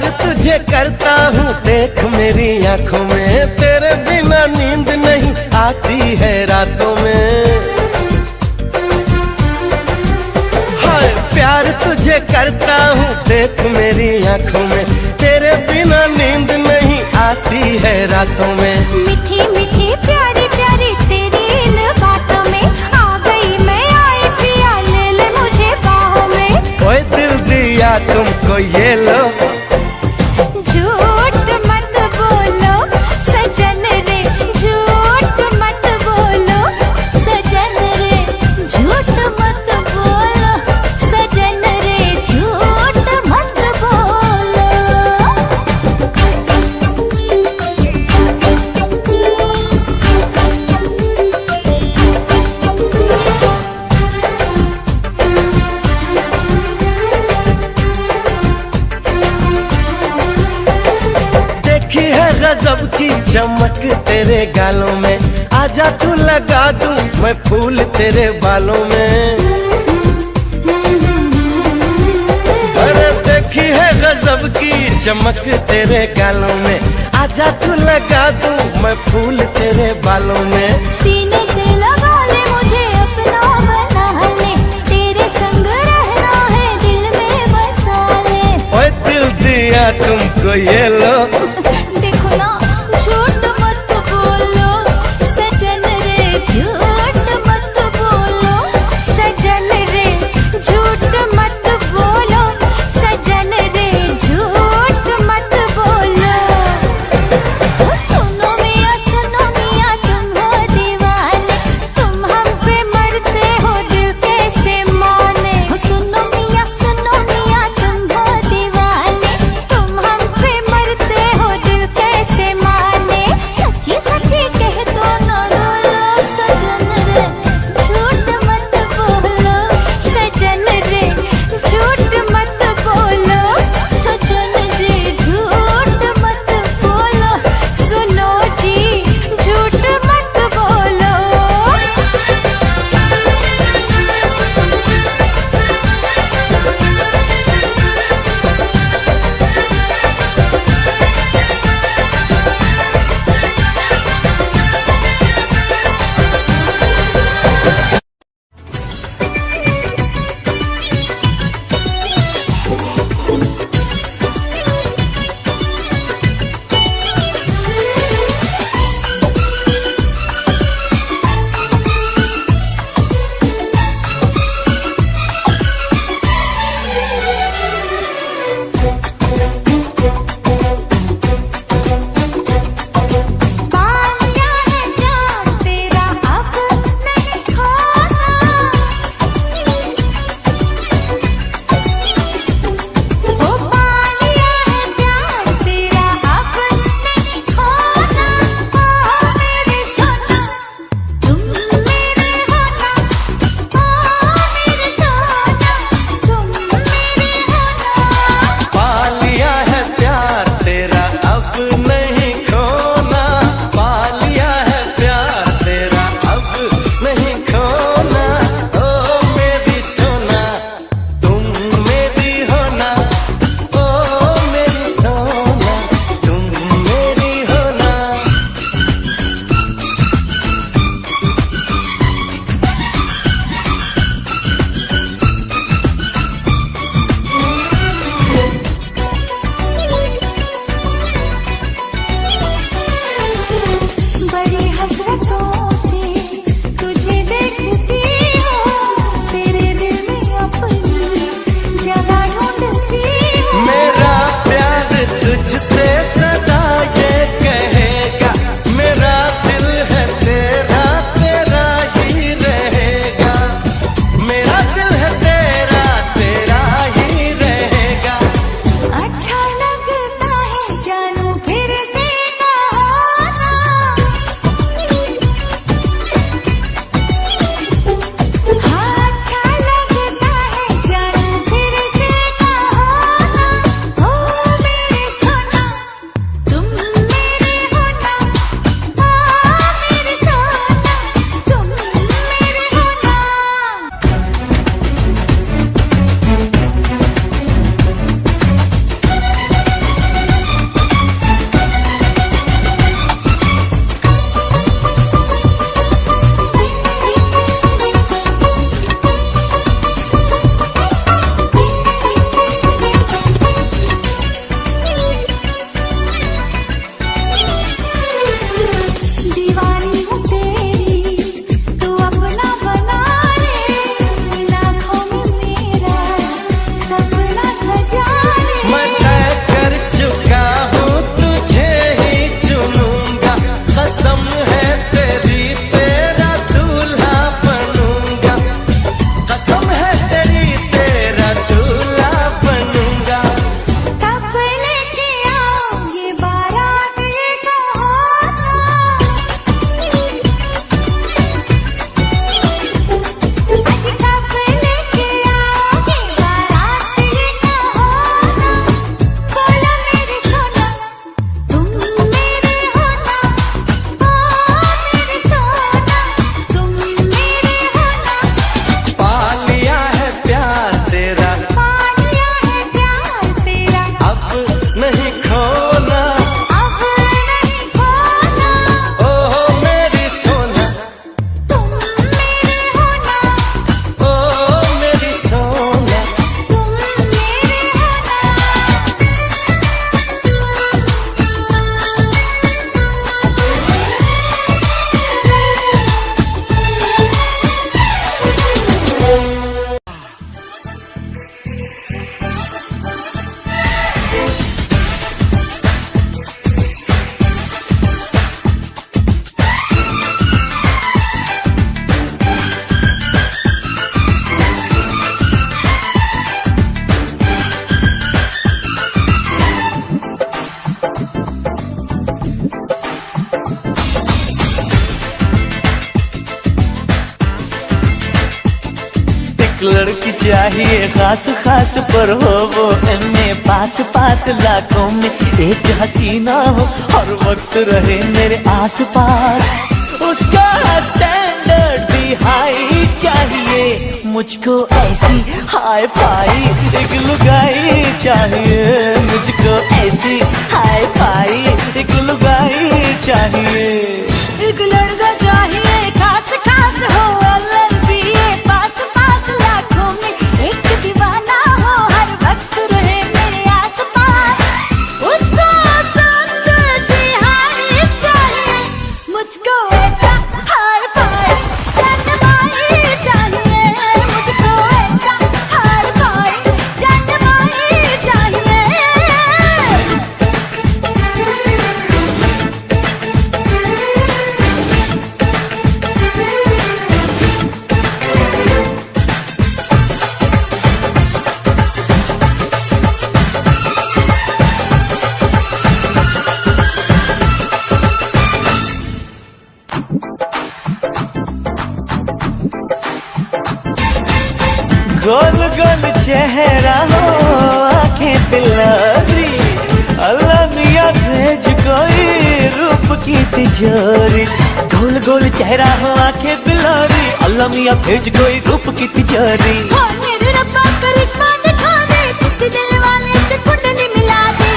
प्यार तुझे करता हूँ देख मेरी आंखों में, तेरे बिना नींद नहीं आती है रातों में। हाय प्यार तुझे करता हूँ देख मेरी आंखों में, तेरे बिना नींद नहीं आती है रातों में। मीठी मीठी प्यारी प्यारी तेरी इन बातों में आ गई मैं, आई पिया ले ले मुझे बाहों में। ओए दिल दिया तुमको ये लो, झूठ मत बोलो सजन रे, झूठ मत बोलो सजन रे, झूठ मत बोलो सजन रे, झूठ मत बोलो। देखी है गजब की चमक तेरे गालों में, आजा तू लगा दूं मैं फूल तेरे बालों में। अरे देखी है गजब की चमक तेरे गालों में, आजा तू लगा दूं मैं फूल तेरे बालों में। सीने से लगा ले मुझे अपना बना ले, तेरे संग रहना है दिल में बसा ले। ओए दिल दिया तुमको ये लो, देखो ना झूठ मत बोलो सजन रे, झूठ मत बोलो सजन रे, झूठ मत बोलो सजन रे, झूठ मत बोलो। ओ सुनो मिया तुम हो दीवाने, तुम हम पे मरते हो दिल कैसे माने। ओ सुनो मिया तुम हो दीवाने, तुम हम पे मरते हो एक लड़की चाहिए खास खास पर हो वो एमए पास पास, लाखों में एक हसीना हो हर वक्त रहे मेरे आस पास। उसका स्टैंडर्ड भी हाई चाहिए, मुझको ऐसी हाई फाई एक लुगाई चाहिए, मुझको ऐसी हाई फाई एक लुगाई चाहिए। एक लड़का चाहिए खास खास हो LLBA पास पास, लाखों में एक दीवाना हो हर वक्त रहे मेरे आस पास। उसको संस्कृति हाई चाहिए, मुझको ऐसा हाई फाई जनमाई चाहिए, मुझको ऐसा हाई फाई जनमाई चाहिए। गोल गोल चेहरा हो आंखें बिल्लारी, अल्लाह मियाँ भेज कोई रूप की तिजोरी। गोल गोल चेहरा हो आंखें बिल्लारी, अल्लाह मियाँ भेज कोई रूप की तिजोरी। हो मेरे रब्बा करिश्मा दिखा दे, किसी दिल वाले से कुंडली मिला दे।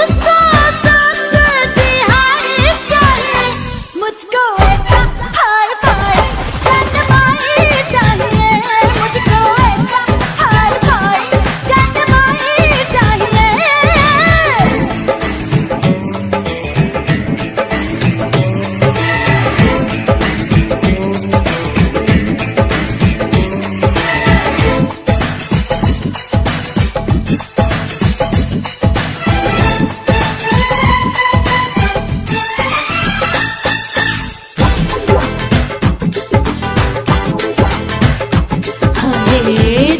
उसको संस्कृति हाई चाहिए, मुझको ऐसा हाई फाई जनमाई चाहिए, मुझको ऐसा हाई फाई जनमाई चाहिए।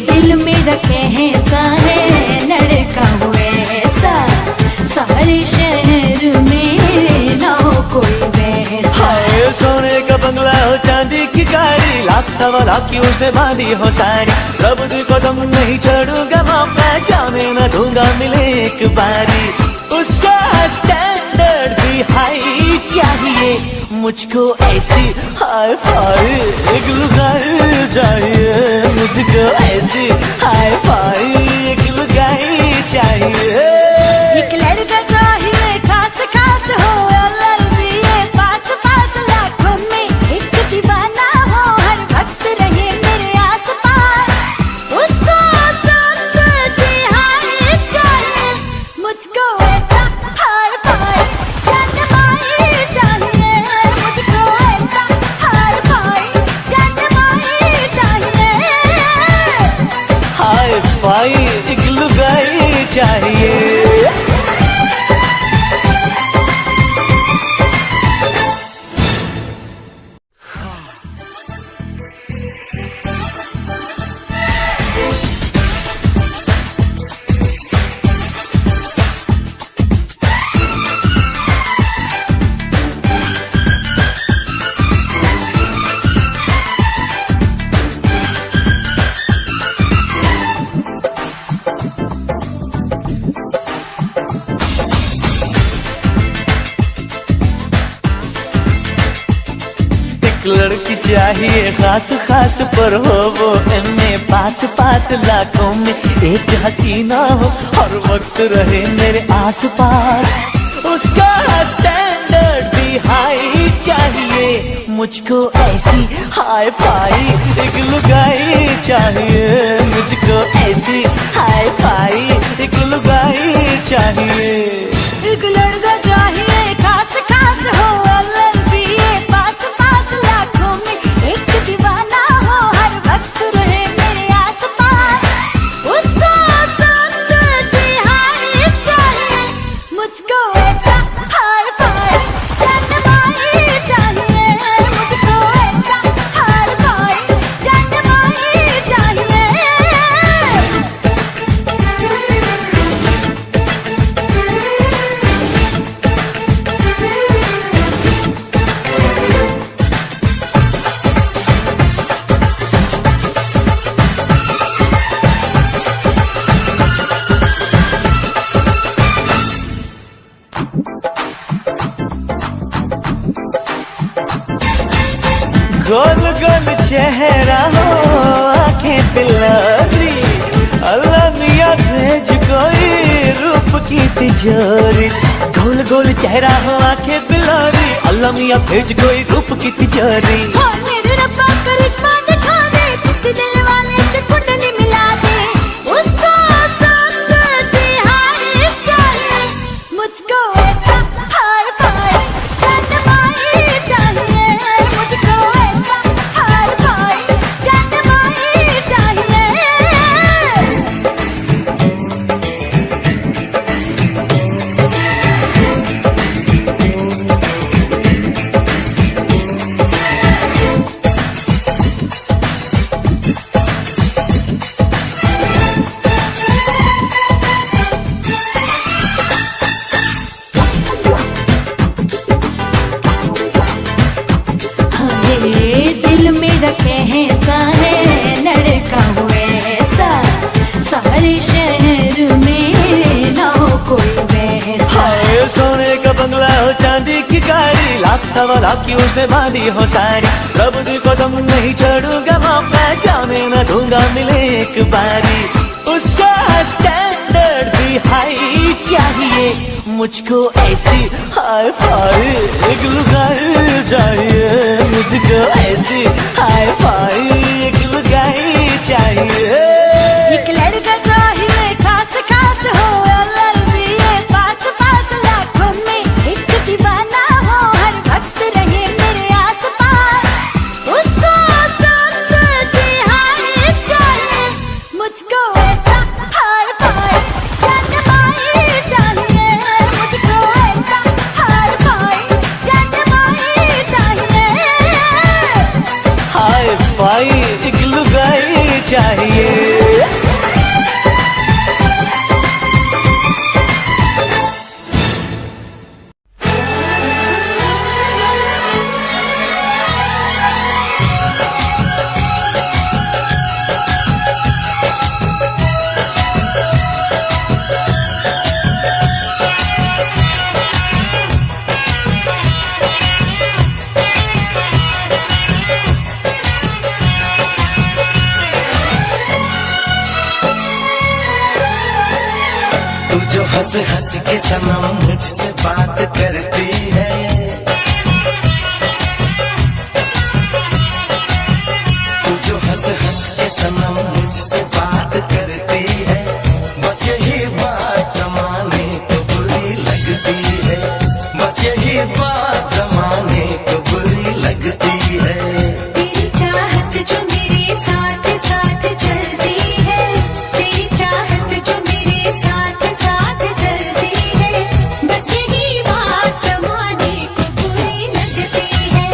दिल में रखे हैं काहे लड़का हुए ऐसा, सारे शहर में ना हो कोई वैसा। हाय सोने का बंगला हो चांदी की गाड़ी, लाख सवा लाख की उसने बांधी हो सारी। रब दी कदम नहीं छोड़ूंगा मौका, जाने न दूंगा मिले एक बारी। उसका स्टैंडर्ड भी हाई चाहिए, मुझको ऐसी हाई फाई एक लुगाई चाहिए, मुझको ऐसी हाई फाई एक लुगाई चाहिए। एक लड़का चाहिए खास खास हो LLBA पास पास, लाखों में एक दीवाना हो हर वक्त रहे मेरे आस पास। उसको संस्कृति हाई चाहिए, मुझको ऐसा हाई फाई जनमाई चाहिए, मुझको ऐसा हाई फाई जनमाई चाहिए। हाई फाई एक लुगाई चाहिए। एक लड़की चाहिए खास खास पर हो वो एमए पास पास, लाखों में एक हसीना हो हर वक्त रहे मेरे आस पास। उसका स्टैंडर्ड भी हाई चाहिए, मुझको ऐसी हाई फाई एक लुगाई चाहिए, मुझको ऐसी हाई फाई एक लुगाई चाहिए। एक लड़का चाहिए खास खास हो LLBA पास पास, लाखों में एक दीवाना हो हर वक्त रहे मेरे आस पास। उसको संस्कृति हाई चाहिए, मुझको ऐसा हाई फाई जनमाई चाहिए, मुझको ऐसा हाई फाई जनमाई चाहिए। गोल गोल चेहरा हो आंखें बिलारी, अल्लाह मियाँ भेज कोई रूप की तिजोरी। गोल गोल चेहरा हो आंखें बिलारी, अल्लाह मियाँ भेज कोई रूप की तिजोरी। हाँ, मेरे रब्बा करिश्मा दिखा दे, किसी दिल वाले से कुंडली मिला दे। उसको सब दिहाड़ी चाहिए, मुझको ऐसा हाय फाय जनमाई चाहिए। मुझको ऐसा हाय फाय जनमाई चाहिए। ये दिल मेरा कहता है लड़का हुए ऐसा, सारे शहर में ना हो कोई वैसा। हाय सोने का बंगला हो चांदी की गाड़ी, लाख सवा लाख की उसने बांधी हो सारी। रब दी कसम नहीं छोड़ूंगा मौका, जाने न दूंगा मिले एक बारी। उसका स्टैंडर्ड भी हाई चाहिए, मुझको ऐसी हाई फाई एक लुगाई चाहिए। मुझको ऐसी हाई फाई एक लुगाई चाहिए। एक लड़का चाहिए खास खास हो, LLBA पास पास, लाखों में एक दीवाना हो, हर वक्त रहे मेरे आस पास। उसको सब दिहाड़ी चाहिए, मुझको ऐसा हाय फाय जनमाई चाहिए। मुझको ऐसा हाय फाय जनमाई चाहिए। हाई फाई एक लुगाई चाहिए। तू जो हंस हंस के सनम मुझसे बात करती है, तू जो हंस हंस के सनम मुझसे बात करती है, बस यही बात जमाने को बुरी लगती है। बस यही बात जमाने को बुरी लगती है। तेरी चाहत जो मेरे साथ साथ चलती है, तेरी चाहत जो मेरे साथ साथ चलती है, बस यही बात जमाने को बुरी लगती है।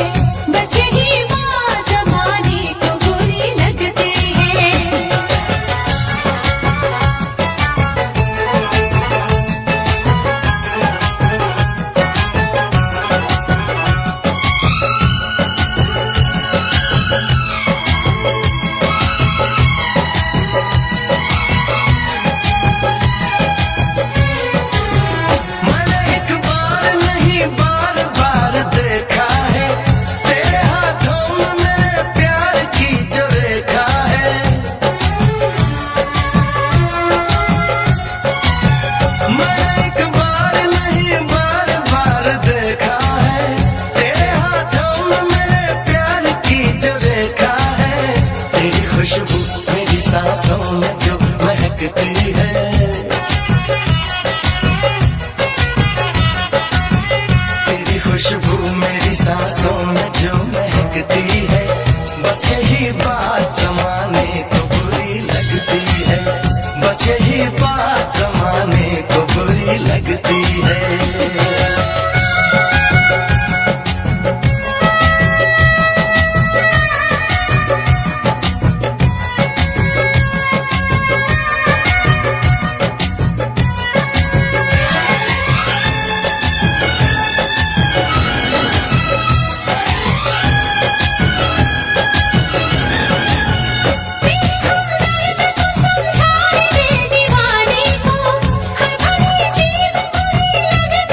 बस यही बात जमाने को बुरी लगती है। मैंने एक बार नहीं बार बार देखा है, तेरे हाथों में मेरे प्यार की जो रेखा है। मैंने एक बार नहीं बार बार देखा है, तेरे हाथों में मेरे प्यार की जो रेखा है। तेरी खुशबू मेरी सांसों में जो महकती है, तेरी खुशबू मेरी सांसों में जो महकती है, बस यही बात जमाने को बुरी लगती है। बस यही बात जमाने को बुरी लगती है। समझाए दे दीवाने को, हर भली चीज बुरी लगे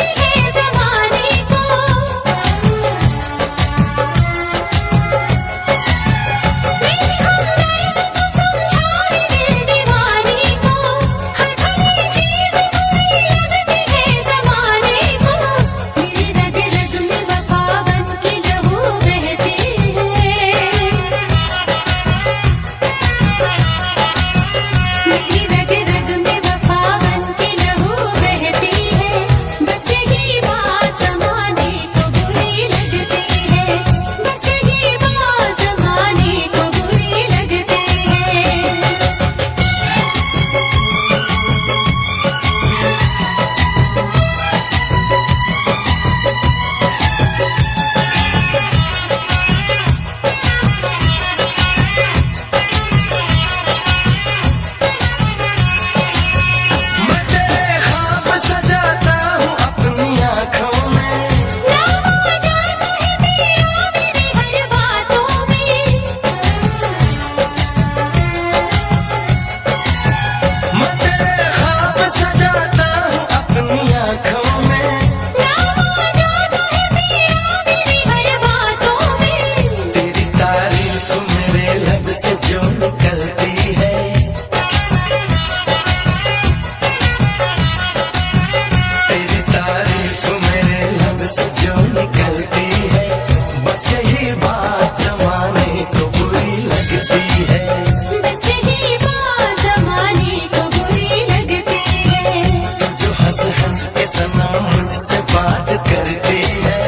के सनम मुझसे बात करती है।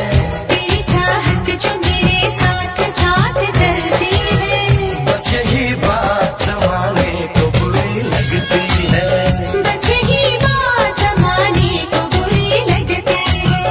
तेरी चाहत जो मेरे साथ साथ चलती है। बस यही बात जमाने को बुरी लगती है। बस यही बात जमाने को बुरी लगती है।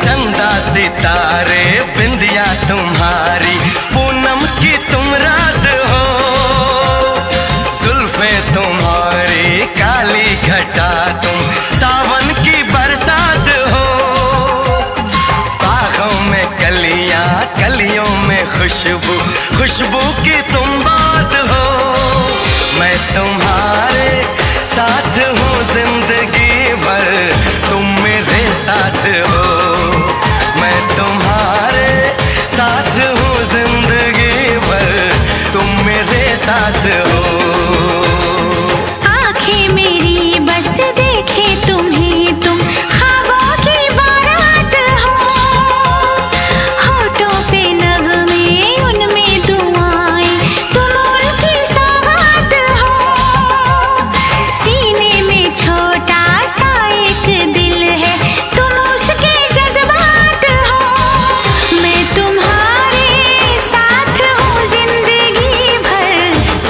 चंदा सितारे बिंदिया तुम्हारी, पूनम की तुम रात हो। जुल्फे तुम्हारी काली घटा, तुम सावन की बरसात हो। बागों में कलियां, कलियों में खुशबू, खुशबू की तुम बात हो। मैं तुम्हारे साथ हूँ जिंदगी भर, तुम मेरे साथ हो। मैं तुम्हारे साथ हूँ जिंदगी भर, तुम मेरे साथ हो। आँखें मेरी बस देखे तुम्हें, तुम ख्वाबों की बारात हो। होठों पे नगमे, उनमें दुआएं, तुम उनकी सौगात हो। सीने में छोटा सा एक दिल है, तुम उसके जज्बात हो। मैं तुम्हारे साथ हूँ जिंदगी भर,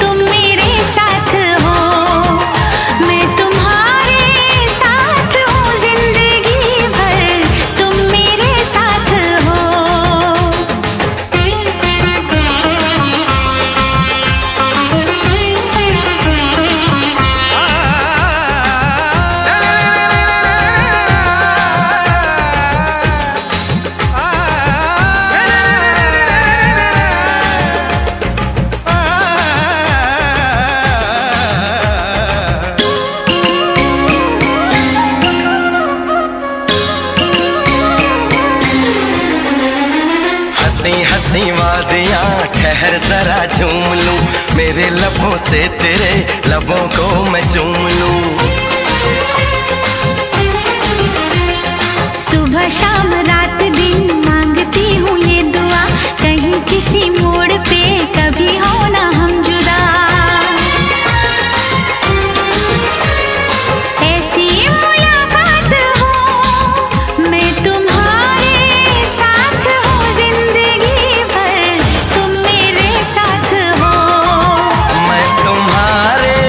तुम मेरे साथ हो। मैं तुम्हारे साथ हूँ जिंदगी भर, तुम मेरे साथ हो। हंसी हंसी वादियाँ ठहर जरा झूम लूं, मेरे लबों से तेरे लबों को मैं चूम लूं। सुबह शाम रात दिन मांगती हूँ ये दुआ, कहीं किसी मोड़ पे कभी हो ना हम जुदा। ऐसी मुलाकात हो, मैं तुम्हारे साथ हूँ जिंदगी भर, तुम मेरे साथ हो। मैं तुम्हारे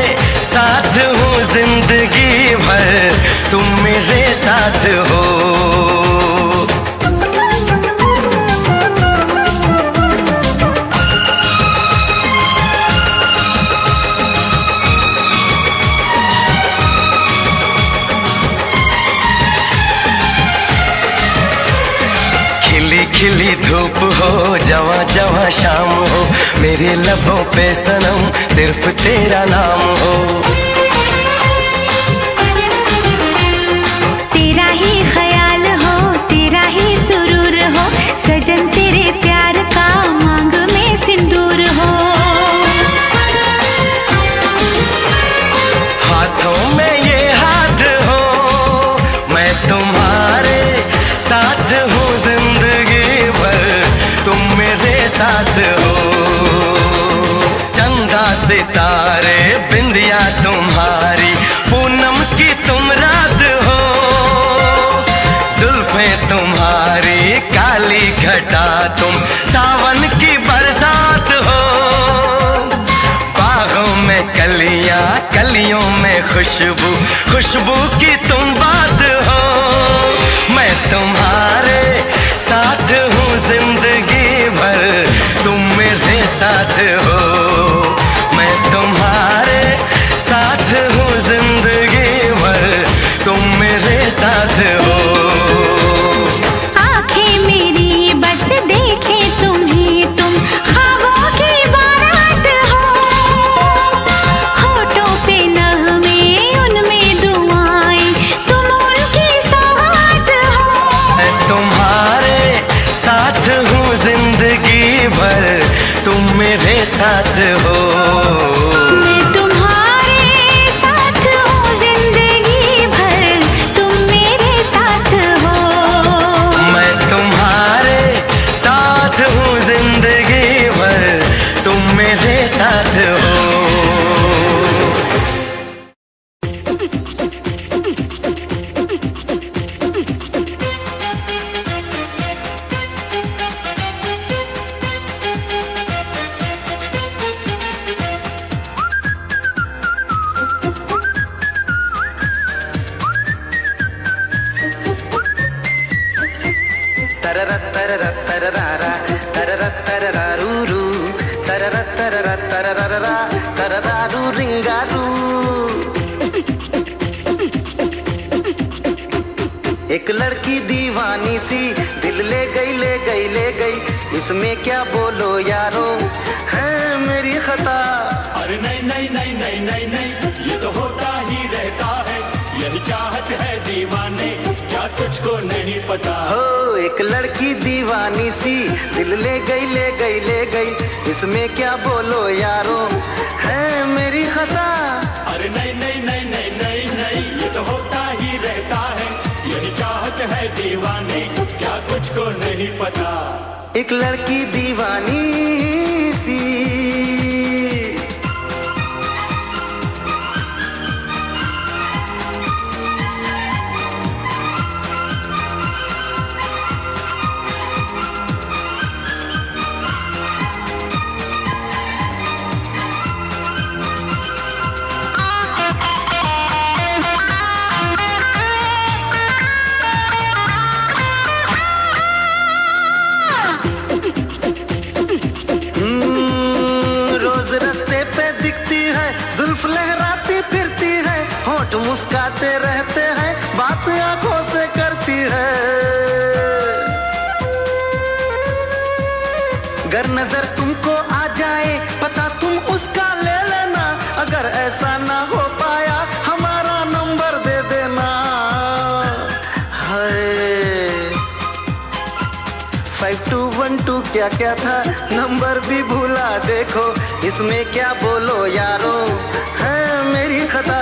साथ हूँ जिंदगी भर, तुम मेरे साथ हो। खिली खिली धूप हो, जवां जवां शाम हो, मेरे लबों पे सनम सिर्फ तेरा नाम हो। तेरा ही ख्याल हो, तेरा ही सुरूर हो, सजन तेरे प्यार का मांग में सिंदूर हो। हाथों में ये हाथ हो, मैं तुम्हारे साथ हूँ जिंदगी भर, तुम मेरे साथ हो। चंदा सितारे बिंदिया तुम्हारी, पूनम की तुम रात हो। जुल्फे तुम्हारी काली घटा, तुम सावन की बरसात हो। बागों में कलियां, कलियों में खुशबू, खुशबू की तुम बात हो। मैं तुम्हारे साथ हूँ जिंदगी भर, तुम मेरे साथ हो। मैं तुम्हारे साथ हूँ जिंदगी भर, तुम मेरे साथ हो। आँखें मेरी बस देखे तुम्हें, तुम भर तुम मेरे साथ हो। मैं तुम्हारे साथ हूँ जिंदगी भर तुम मेरे साथ हो। मैं तुम्हारे साथ हूँ जिंदगी भर तुम मेरे साथ हो। एक लड़की दीवानी सी दिल ले गई ले गई ले गई, इसमें क्या बोलो यारो है मेरी खता। अरे नहीं नहीं नहीं नहीं नहीं नहीं, ये तो होता ही रहता है, यही चाहत है दीवाने, क्या तुझको नहीं पता। हो एक लड़की दीवानी सी दिल ले गई ले गई ले गई, इसमें क्या बोलो यारो है मेरी खता। अरे नहीं नहीं नहीं नहीं नहीं नहीं, ये तो होता ही रहता है, यही चाहत है दीवाने, क्या तुझको नहीं पता। एक लड़की दीवानी सी लहराती फिरती है, होंठ मुस्काते रहते हैं, बात आंखों से करती है। गर नजर तुमको आ जाए पता तुम उसका ले लेना, अगर ऐसा ना हो पाया हमारा नंबर दे देना। हाय 5212 क्या क्या था नंबर भी भूला देखो, इसमें क्या बोलो यारो है मेरी खता।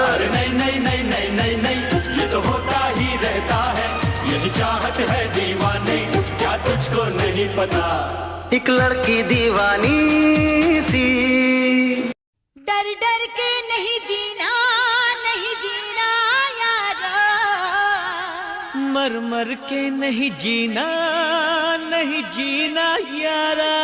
अरे नहीं नहीं नहीं नहीं नहीं नहीं, ये तो होता ही रहता है, यही चाहत है दीवाने, क्या तुझको नहीं पता। एक लड़की दीवानी सी डर डर के नहीं जीना यारा, मर मर के नहीं जीना यारा।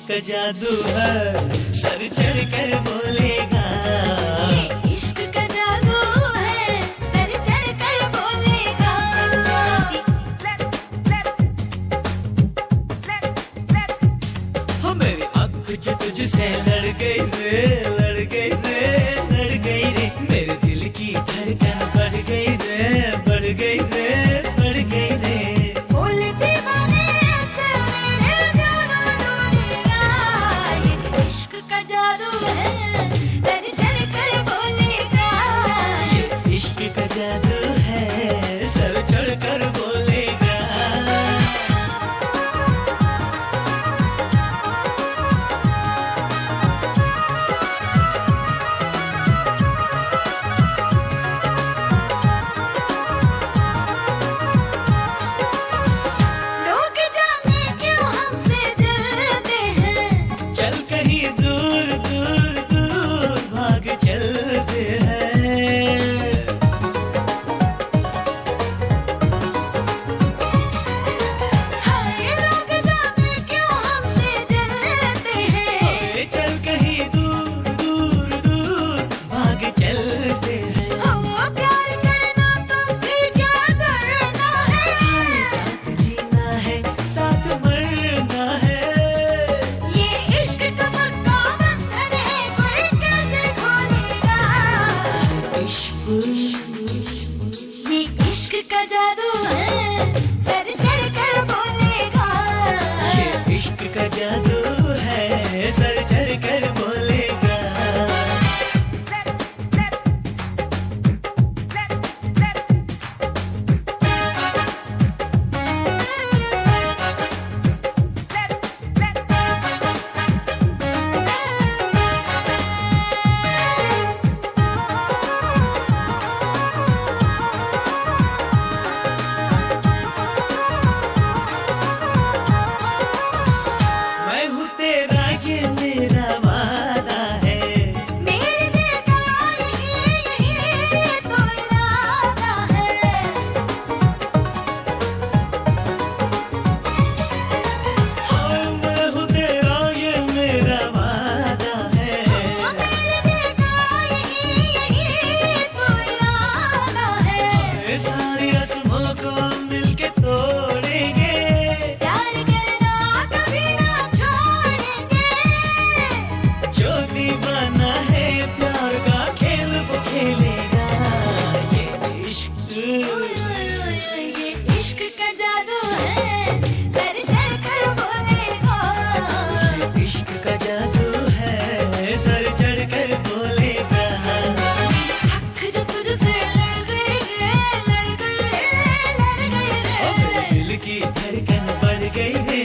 का जादू है सर चढ़ कर बोलेगा, ये इश्क का जादू है सर चढ़ कर बोलेगा। हो मेरी आँख जो तुझसे लड़ गई रे लड़ गई रे लड़ गई रे, मेरे दिल की धड़कन बढ़ गई रे बढ़ गई रे बढ़ गई रे। जादू है सर चढ़ कर बोलेगा। ये मेरा वादा है। मेरे दिल का यही तो इरादा है। हाँ मैं हूँ तेरा ये मेरा वादा है। मेरे दिल का यही तो इरादा है। ये सारी रस्मों को मिलके तोड़ेंगे। प्यार करना कभी ना छोड़ेंगे। जो दीवाना है प्यार का खेल वो खेलेगा। ये इश्क ये इश्क का जादू है, सर चढ़ कर बोलेगा। ये इश्क का जादू है, सर चढ़ कर बोलेगा। हक जो तुझसे लड़ गए ओ मेरे दिल की धड़कन बढ़ गई रे,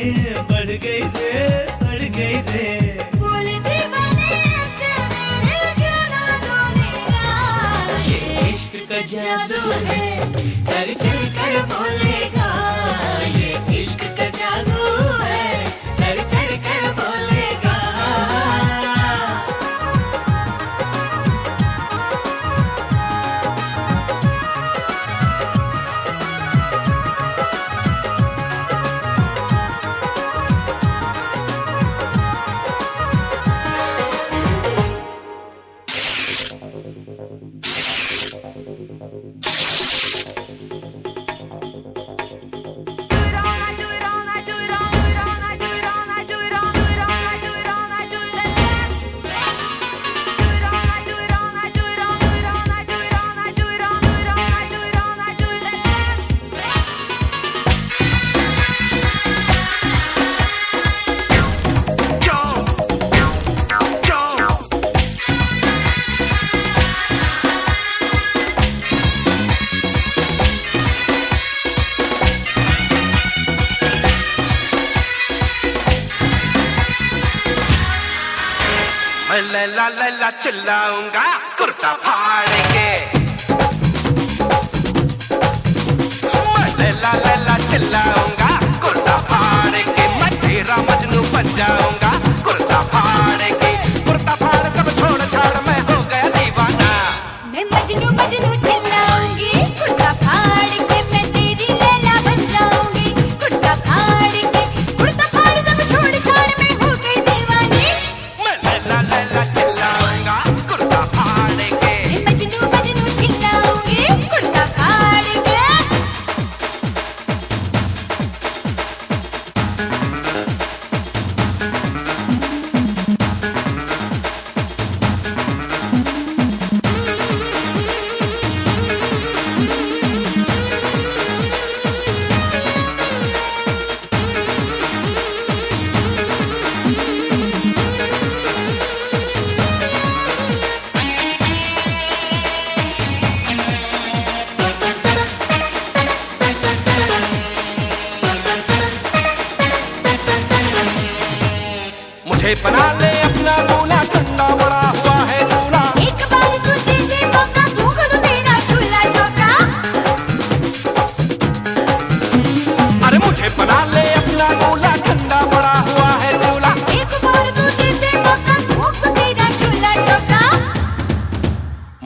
बढ़ गई रे, बढ़ गई रे। बोले दीवाने ऐसे मेरे क्यों ना डोलेगा। ये इश्क का जादू है, सर चढ़ कर बोलेगा। ये इश्क का जादू है, सर चढ़ कर बोलेगा। मैं लैला लैला चिल्लाऊंगा कुर्ता फाड़ के। मैं लैला लैला चिल्लाऊंगा कुर्ता फाड़ के। मैं तेरा मजनू बन जाऊंगा कुर्ता फाड़ के। कुर्ता फाड़ सब छोड़ छाड़ मैं हो गया दीवाना। मैं मजनू मजनू चिल्लाऊंगी कुर्ता फाड़ के। मैं तेरी लैला बन जाऊंगी कुर्ता फाड़ के। कुर्ता फाड़ सब छोड़ छाड़ मैं हो गई दीवानी। मैं लैला लैला चिल्लाऊंगा कुर्ता फाड़ के। मैं मजनू मजनू चिल्लाऊंगी कुर्ता फाड़ के। मुझे बना ले अपना दूल्हा ठंडा बड़ा हुआ है झूला। एक बार तू दे दे मौका भूख तो तेरा चूल्हा चौका। अरे मुझे बना ले अपना दूल्हा ठंडा बड़ा हुआ है झूला। एक बार तू दे दे मौका भूख तो तेरा चूल्हा चौका।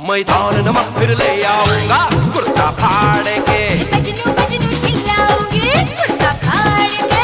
मैदान नमक फिर ले आऊंगा कुर्ता फाड़ के। मजनू मजनू चिल्लाऊंगी कुर्ता फाड़ के।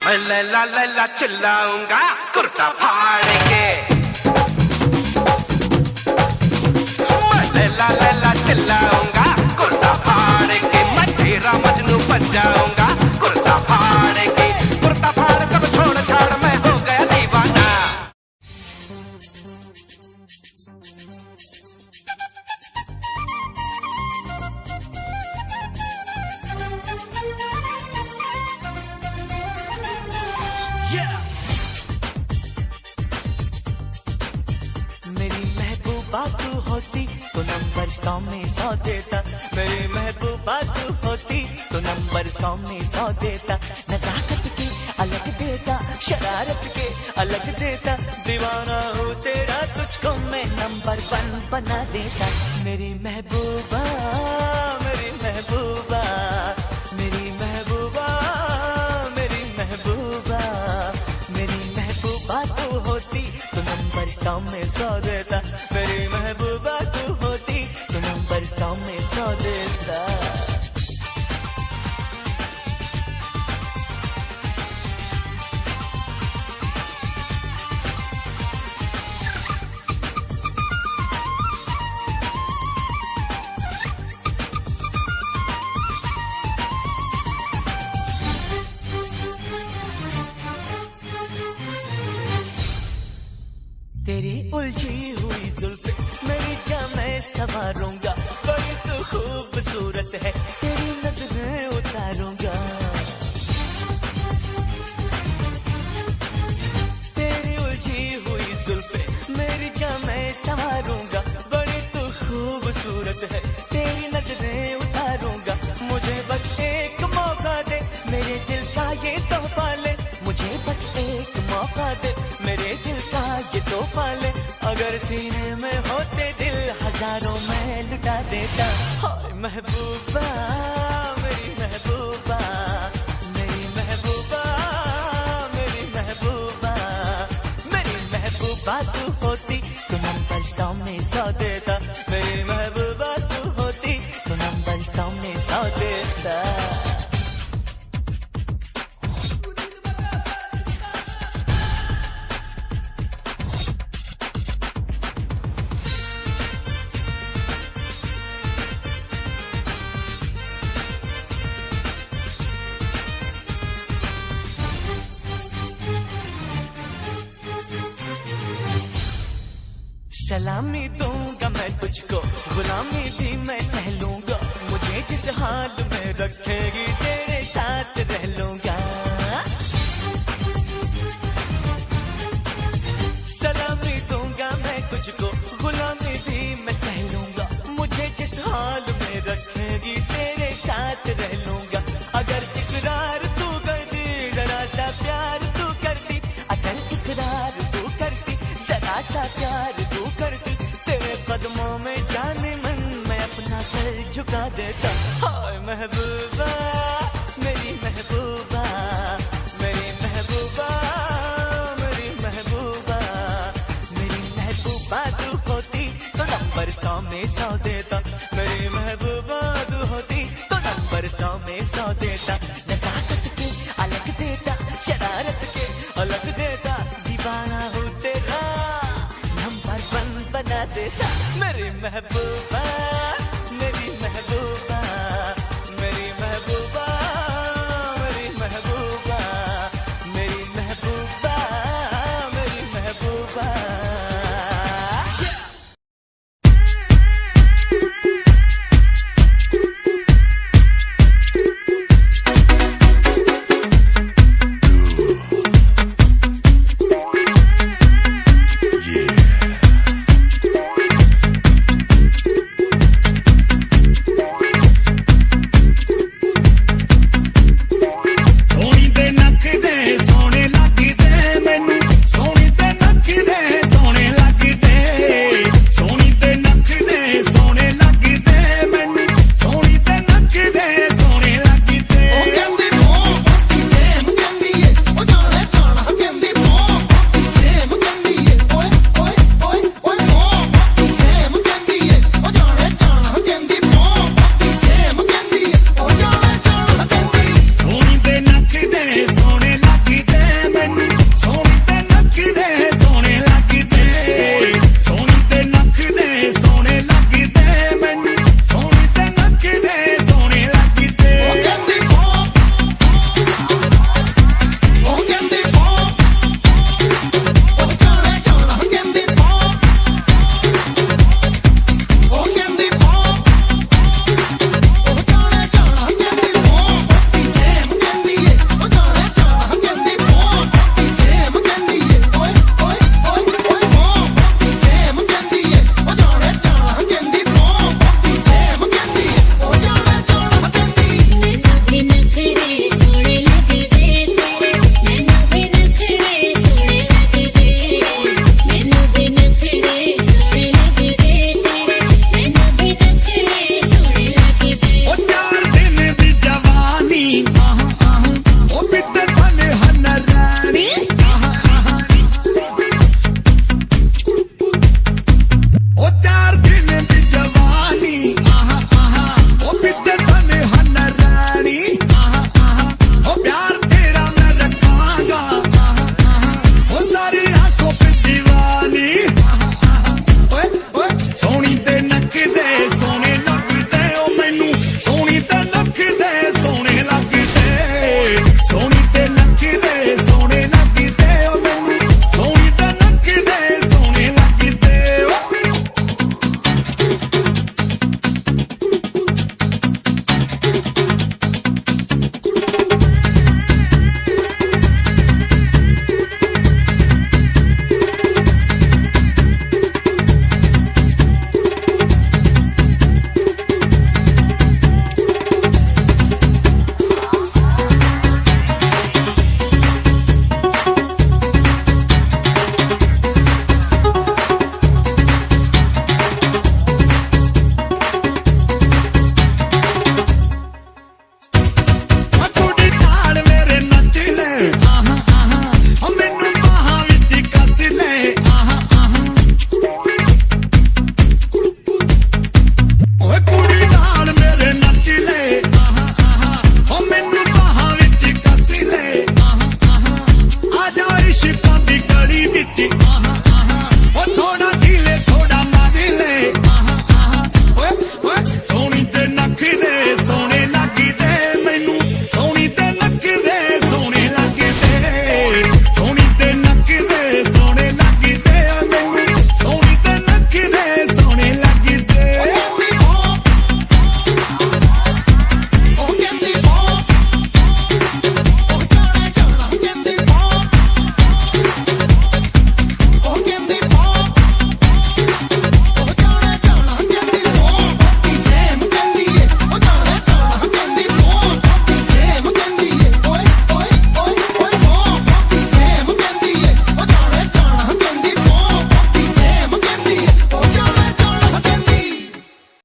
मैं लैला लैला चिल्लाऊंगा कुर्ता फाड़ के। मैं लैला लैला चिल्लाऊंगा कुर्ता फाड़ के। मैं तेरा मजनू बन जाऊंगा कुर्ता फाड़ के। कुर्ता फाड़ सब छोड़ छाड़ मैं हो गया दीवाना। मेरी महबूबा तू होती तो नंबर 100 में 100 देता। मेरी महबूबा तू होती तो नंबर 100 में 100 देता। नजाकत के अलग देता, शरारत के अलग देता। दीवाना हूँ तेरा, तुझको मैं नंबर 1 बना देता। मेरी महबूबा, मेरी महबूबा, मेरी महबूबा, मेरी महबूबा, मेरी महबूबा तू होती तो नंबर 100 में 100 देता। मेरी महबूबा तू होती तो नंबर 100 में 100 देता। तेरी उलझी हुई जुल्फे मेरी जान मैं संवारूंगा। बड़ी तो खूबसूरत है, तेरी नजरें उतारूंगा। तेरी उलझी हुई जुल्फे मेरी जान मैं संवारूंगा। बड़ी तो खूबसूरत है, तेरी नजरें उतारूंगा। मुझे बस एक मौका दे, मेरे दिल का ये तोहफा ले। मुझे बस एक मौका दे, मेरे दिल का ये तोहफा ले। अगर सीने में होते दिल हजारों में लुटा देता। हाय महबूबा, मेरी महबूबा, मेरी महबूबा, मेरी महबूबा, मेरी महबूबा तू होती तो नंबर 100 में 100 देता। मेरी महबूबा तू होती तो नंबर 100 में 100 देता। सलामी दूंगा मैं तुझको, गुलामी भी मैं सह लूंगा। मुझे जिस हाल में रखेगी तेरे साथ रह लूंगा। सलामी दूंगा मैं तुझको, गुलामी भी मैं सह लूंगा। मुझे जिस हाल में रखेगी तेरे साथ रह लूंगा। अगर इकरार तू कर दी, जरा सा प्यार तू करती। अगर इकरार तू करती, जरा सा प्यार तू करती। तेरे कदमों में जाने मन मैं अपना सर झुका देता। हाय महबूबा, मेरी महबूबा, मेरी महबूबा, मेरी महबूबा, मेरी महबूबा तू होती तो नंबर 100 में 100 देता। मेरी महबूबा तू होती तो नंबर 100 में 100 देता। नजाकत के अलग देता, शरारत के अलग देता। दीवाना हूँ तेरा, नंबर 1 बना देता। मेरी महबूबा।